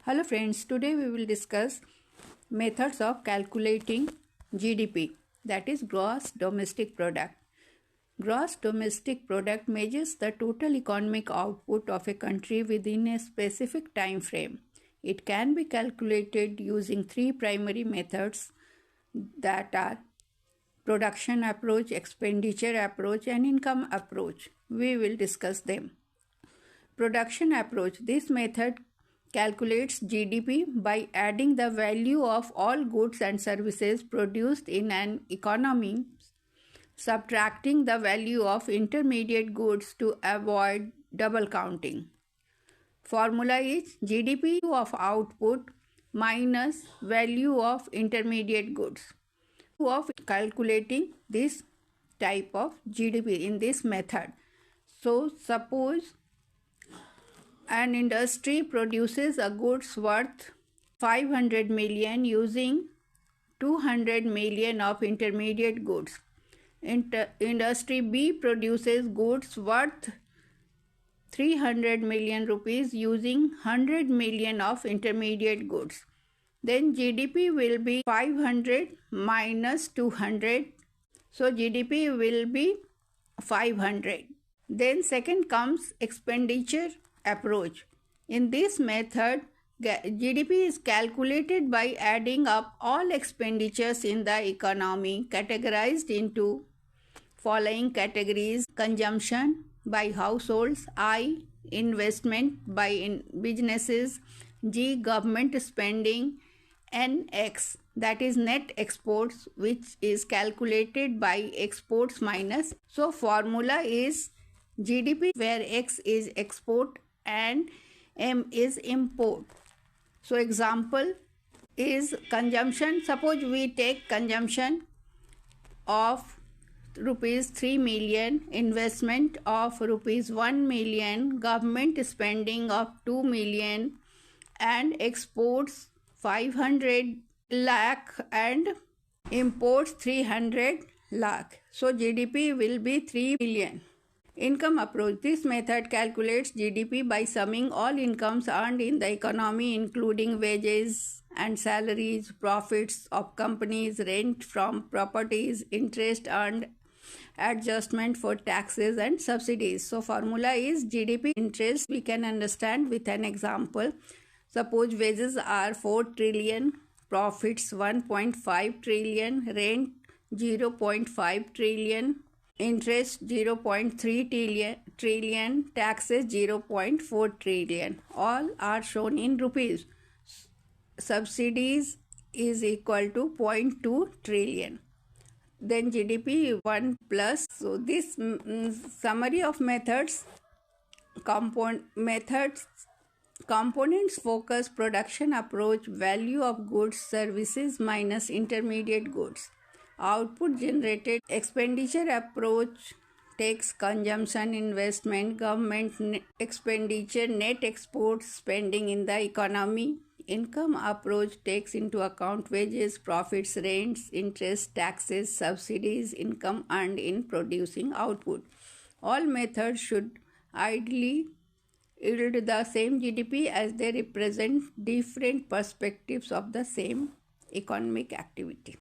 Hello friends, today we will discuss methods of calculating GDP, that is gross domestic product. Gross domestic product measures the total economic output of a country within a specific time frame. It can be calculated using three primary methods that are production approach, expenditure approach and income approach. We will discuss them. Production approach. This method calculates GDP by adding the value of all goods and services produced in an economy, subtracting the value of intermediate goods to avoid double counting. Formula is GDP of output minus value of intermediate goods. Of calculating this type of GDP in this method. So suppose an industry produces a goods worth 500 million using 200 million of intermediate goods. Industry B produces goods worth 300 million rupees using 100 million of intermediate goods. Then GDP will be 500 minus 200. So GDP will be 500. Then second comes expenditure approach. In this method, GDP is calculated by adding up all expenditures in the economy categorized into following categories: consumption by households, I, investment by businesses, G, government spending, N, X, that is net exports, which is calculated by exports minus. So formula is GDP where X is export and M is import. So example is consumption. Suppose we take consumption of rupees 3 million, investment of rupees 1 million, government spending of 2 million and exports 500 lakh and imports 300 lakh. So GDP will be 3 million. Income approach. This method calculates GDP by summing all incomes earned in the economy, including wages and salaries, profits of companies, rent from properties, interest earned, adjustment for taxes and subsidies. So formula is GDP interest. We can understand with an example. Suppose wages are 4 trillion, profits 1.5 trillion, rent 0.5 trillion, interest 0.3 trillion, taxes 0.4 trillion. All are shown in rupees. Subsidies is equal to 0.2 trillion. Then GDP 1 plus. So this summary of methods. Components focus, production approach, value of goods, services minus intermediate goods. Output generated. Expenditure approach takes consumption, investment, government expenditure, net export spending in the economy. Income approach takes into account wages, profits, rents, interest, taxes, subsidies, income earned in producing output. All methods should ideally yield the same GDP as they represent different perspectives of the same economic activity.